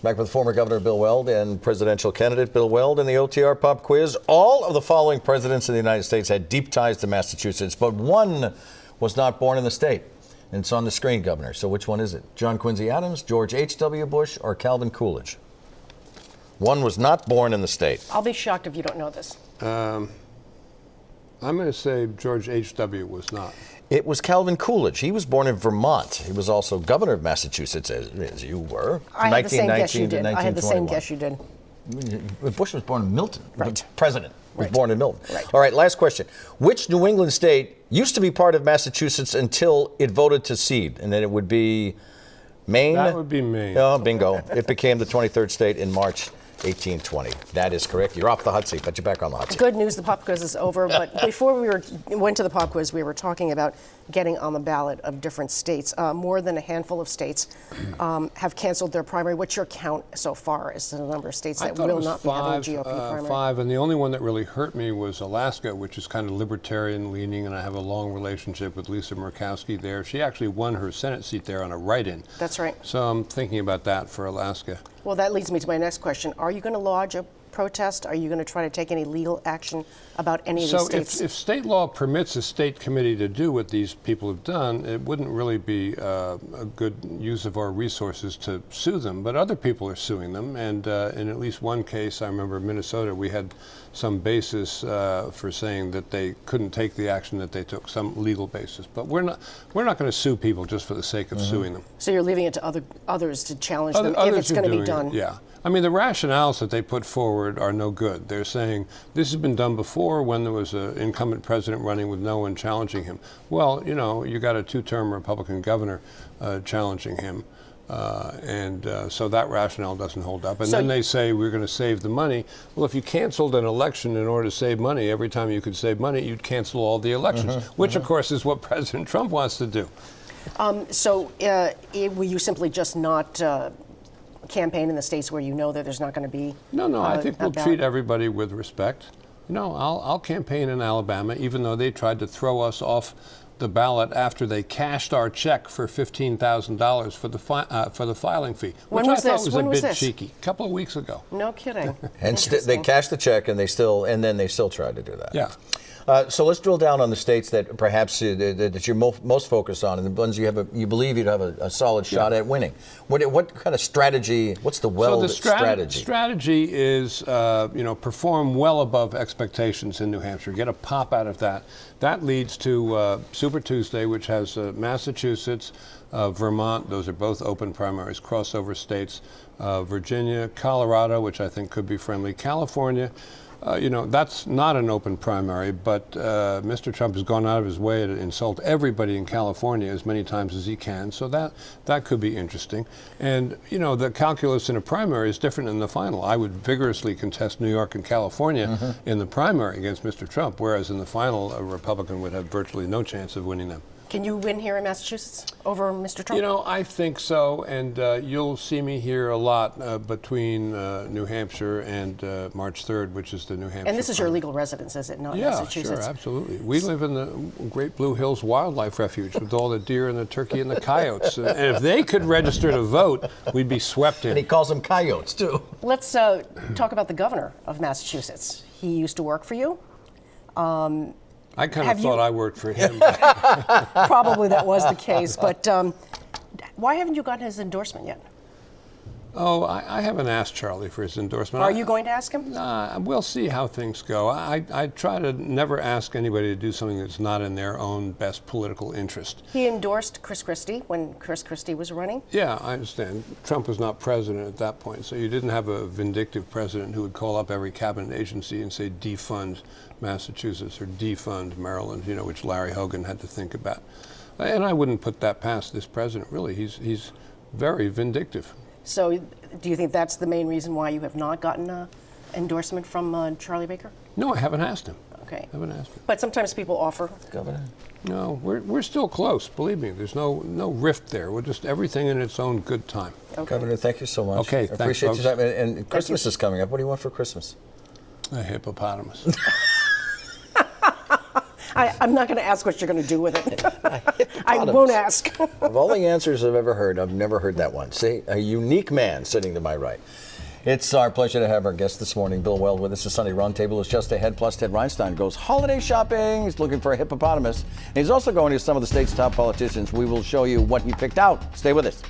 Back with former Governor Bill Weld and presidential candidate Bill Weld in the OTR Pop Quiz. All of the following presidents of the United States had deep ties to Massachusetts, but one was not born in the state. And it's on the screen, Governor. So which one is it? John Quincy Adams, George H.W. Bush, or Calvin Coolidge? One was not born in the state. I'll be shocked if you don't know this. I'm going to say George H.W. was not. It was Calvin Coolidge. He was born in Vermont. He was also governor of Massachusetts, as you were, I had the same guess you to did. I had the same guess you did. Bush was born in Milton. Right. The president was born in Milton. Right. All right, last question. Which New England state used to be part of Massachusetts until it voted to cede? And then it would be Maine? That would be Maine. Oh, bingo. It became the 23rd state in March 1820. That is correct. You're off the hot seat, but you're back on the hot seat. Good news, the pop quiz is over. But before we went to the pop quiz, we were talking about getting on the ballot of different states. More than a handful of states have canceled their primary. What's your count so far as to the number of states that will not be having a GOP primary? Five, and the only one that really hurt me was Alaska, which is kind of libertarian leaning, and I have a long relationship with Lisa Murkowski there. She actually won her Senate seat there on a write-in. That's right. So I'm thinking about that for Alaska. Well, that leads me to my next question. Are you going to lodge a protest? Are you going to try to take any legal action about any of these states? So if state law permits a state committee to do what these people have done, it wouldn't really be a good use of our resources to sue them. But other people are suing them, and in at least one case, I remember in Minnesota, we had some basis for saying that they couldn't take the action that they took, some legal basis. But we're not going to sue people just for the sake of suing them. So you're leaving it to others to challenge them if it's going to be done. Yeah. I mean, the rationales that they put forward are no good. They're saying this has been done before when there was an incumbent president running with no one challenging him. Well, you know, you got a two-term Republican governor challenging him. So that rationale doesn't hold up. And then they say we're going to save the money. Well, if you canceled an election in order to save money, every time you could save money, you'd cancel all the elections, which, of course, is what President Trump wants to do. Will you simply just not campaign in the states where you know that there's not going to be No, I think we'll treat everybody with respect. You know, I'll campaign in Alabama, even though they tried to throw us off the ballot after they cashed our check for $15,000 for the filing fee, which I thought was a bit cheeky. A couple of weeks ago. No kidding. And they cashed the check, and they still tried to do that. Yeah. So let's drill down on the states that perhaps that you're most focused on, and the ones you believe you'd have a solid shot at winning. What kind of strategy? What's the strategy? Strategy is perform well above expectations in New Hampshire. Get a pop out of that. That leads to Super Tuesday, which has Massachusetts, Vermont. Those are both open primaries, crossover states. Virginia, Colorado, which I think could be friendly. California. That's not an open primary, but Mr. Trump has gone out of his way to insult everybody in California as many times as he can, so that could be interesting. And, the calculus in a primary is different in the final. I would vigorously contest New York and California in the primary against Mr. Trump, whereas in the final, a Republican would have virtually no chance of winning them. Can you win here in Massachusetts over Mr. Trump? I think so, and you'll see me here a lot between New Hampshire and March 3rd, which is the New Hampshire. And this is your legal residence, is it not? Massachusetts? Yeah, sure, absolutely. We live in the Great Blue Hills Wildlife Refuge with all the deer and the turkey and the coyotes. And if they could register to vote, we'd be swept in. And he calls them coyotes, too. Let's talk about the governor of Massachusetts. He used to work for you. I kind of thought I worked for him. Probably that was the case, but why haven't you gotten his endorsement yet? Oh, I haven't asked Charlie for his endorsement. Are you going to ask him? We'll see how things go. I try to never ask anybody to do something that's not in their own best political interest. He endorsed Chris Christie when Chris Christie was running? Yeah, I understand. Trump was not president at that point, so you didn't have a vindictive president who would call up every cabinet agency and say defund Massachusetts or defund Maryland, which Larry Hogan had to think about. And I wouldn't put that past this president, really. He's very vindictive. So do you think that's the main reason why you have not gotten an endorsement from Charlie Baker? No, I haven't asked him. Okay. I haven't asked him. But sometimes people offer. Governor? No, we're still close, believe me. There's no rift there. We're just everything in its own good time. Okay. Governor, thank you so much. Okay, I thanks, appreciate folks. your time. And Christmas is coming up. What do you want for Christmas? A hippopotamus. I'm not going to ask what you're going to do with it. I won't ask. Of all the answers I've ever heard, I've never heard that one. See, a unique man sitting to my right. It's our pleasure to have our guest this morning, Bill Weld, with us. The Sunday Roundtable is just ahead. Plus, Ted Reinstein goes holiday shopping. He's looking for a hippopotamus. And he's also going to some of the state's top politicians. We will show you what he picked out. Stay with us.